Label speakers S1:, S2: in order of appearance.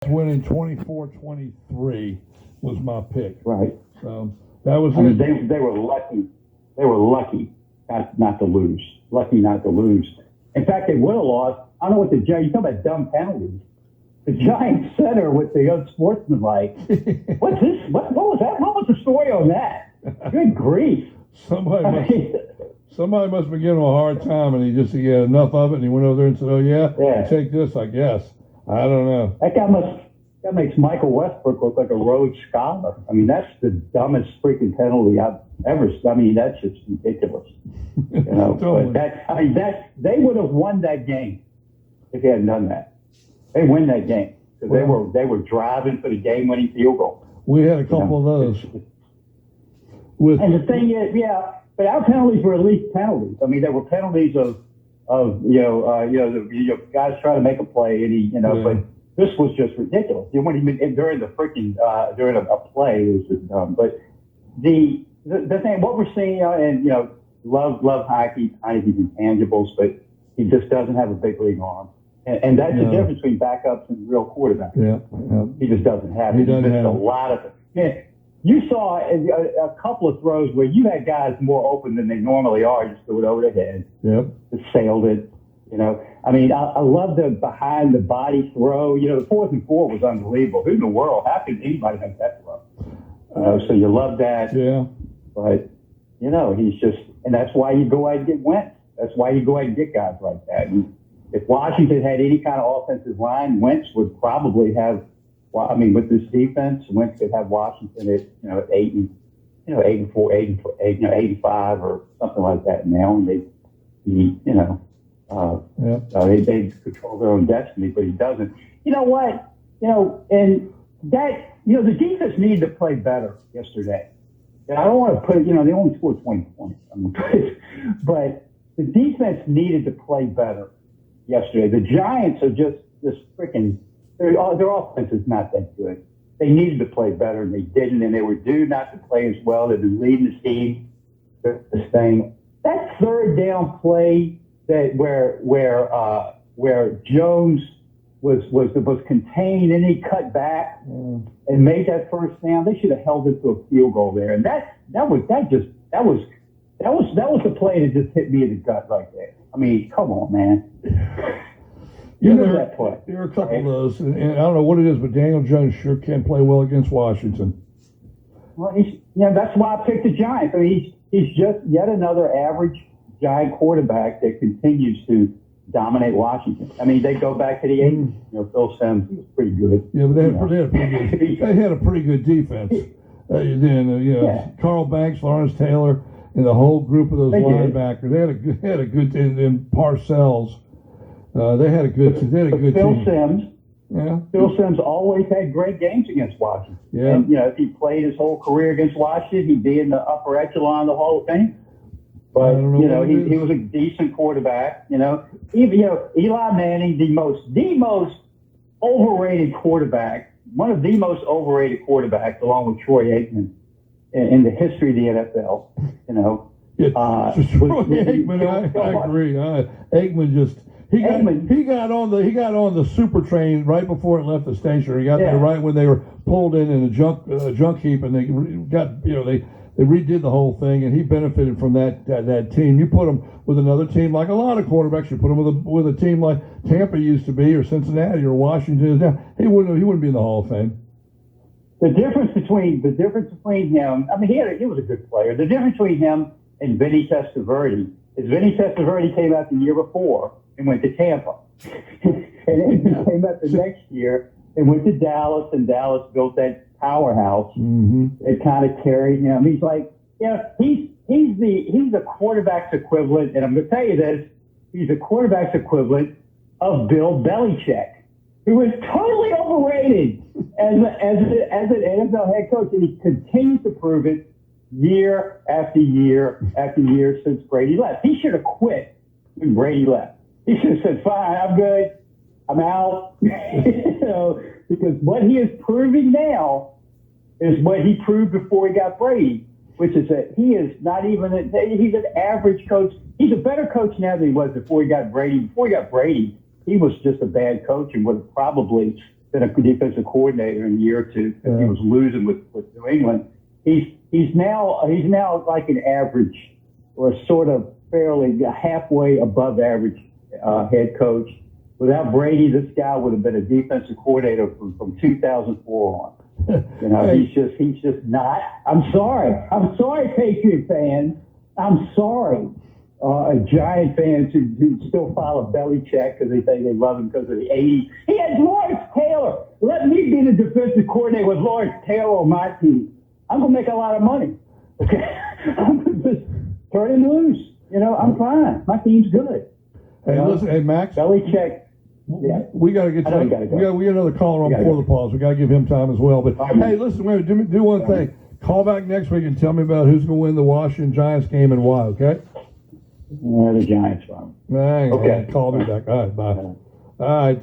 S1: winning 24-23 was my pick.
S2: Right.
S1: So that was
S2: I
S1: it.
S2: mean, they were lucky. They were lucky not to lose. Lucky not to lose. In fact, they would have lost. I don't know what the Giants. You talk about dumb penalties. The Giants center with the unsportsmanlike. What's this? What was that? What was the story on that? Good grief!
S1: Somebody must be giving him a hard time, and he had enough of it, and he went over there and said, "Oh yeah, take this, I guess." I don't know.
S2: That makes Michael Westbrook look like a Rhodes Scholar. I mean, that's the dumbest freaking penalty I've ever. I mean, that's just ridiculous. You know,
S1: Totally.
S2: but they would have won that game if he hadn't done that. They win that game because they were driving for the game-winning field goal.
S1: We had a couple of those.
S2: And the thing is, but our penalties were at least penalties. I mean, there were penalties of guys trying to make a play, and but this was just ridiculous. You wouldn't even during the freaking during a play, it was just dumb. But the thing, what we're seeing, and love Heineke's intangibles, but he just doesn't have a big league arm, and that's the difference between backups and real quarterbacks.
S1: Yeah.
S2: He just doesn't have it. He doesn't have a lot of it. Man, you saw a couple of throws where you had guys more open than they normally are. Just threw it over the head.
S1: Yep.
S2: Just sailed it. I mean, I love the behind the body throw. The 4th and 4 was unbelievable. Who in the world? How could anybody make that throw? So you love that.
S1: Yeah.
S2: But, he's just, and that's why you go out and get Wentz. That's why you go out and get guys like that. And if Washington had any kind of offensive line, Wentz would probably have, with this defense, Wentz could have Washington at 8-4, 85 or something like that now. And they control their own destiny, but he doesn't. You know what? And that, the defense needed to play better yesterday. And I don't want to put it, they only scored 20 points. But the defense needed to play better yesterday. The Giants are just freaking, their offense is not that good. They needed to play better, and they didn't, and they were due not to play as well. They've been leading the team. This thing, that third down play that where Jones was contained and he cut back and made that first down. They should have held it to a field goal there, and that was the play that just hit me in the gut right there. I mean, come on, man.
S1: There are a couple of those, and I don't know what it is, but Daniel Jones sure can play well against Washington.
S2: Well, that's why I picked the Giants. I mean, he's just yet another average Giant quarterback that continues to dominate Washington. I mean, they go back to the 80s. Phil Simms was pretty good.
S1: Yeah, but they had a pretty good defense. Carl Banks, Lawrence Taylor, and the whole group of those linebackers. They had a good team. And Parcells. They had a good
S2: Phil
S1: team.
S2: Simms.
S1: Yeah.
S2: Phil Simms always had great games against Washington.
S1: Yeah.
S2: And, if he played his whole career against Washington, he'd be in the upper echelon of the Hall of Fame. But, he was a decent quarterback. Eli Manning, the most overrated quarterback, one of the most overrated quarterbacks, along with Troy Aikman in the history of the NFL.
S1: Troy Aikman, I agree. Aikman just he got on the super train right before it left the station. He got there right when they were pulled in a junk heap, and they got they redid the whole thing, and he benefited from that team. You put him with another team, like a lot of quarterbacks, you put him with a team like Tampa used to be, or Cincinnati, or Washington. He wouldn't be in the Hall of Fame.
S2: The difference between him, I mean, he was a good player. The difference between him and Vinny Testaverde is Vinny Testaverde came out the year before and went to Tampa, and then he came out the next year and went to Dallas, and Dallas built that powerhouse. It kind of carried him. He's like, he's the quarterback's equivalent, and I'm going to tell you this, he's a quarterback's equivalent of Bill Belichick, who was totally overrated as an NFL head coach, and he continues to prove it year after year after year since Brady left. He should have quit when Brady left. He should have said, "Fine, I'm good. I'm out." Because what he is proving now is what he proved before he got Brady, which is that he is not even he's an average coach. He's a better coach now than he was before he got Brady. Before he got Brady, he was just a bad coach and would have probably been a defensive coordinator in a year or two because he was losing with New England. He's now like an average or sort of fairly halfway above average head coach. Without Brady, this guy would have been a defensive coordinator from 2004 on. You know,
S1: Hey.
S2: he's just not. I'm sorry, Patriot fans. I'm sorry. Giant fans who still follow Belichick because they think they love him because of the 80s. He had Lawrence Taylor. Let me be the defensive coordinator with Lawrence Taylor on my team. I'm going to make a lot of money. Okay? I'm going to just turn him loose. You know, I'm fine. My team's good.
S1: Hey, listen, hey, Max.
S2: Belichick. Yeah.
S1: We got to get
S2: I know you gotta go.
S1: we got another caller on before the pause. We got to give him time as well. But hey, listen, we're gonna do one thing. Call back next week and tell me about who's going to win the Washington Giants game and why. Okay?
S2: The Giants won.
S1: Okay.
S2: Okay.
S1: Call me back. All right. Bye. All right.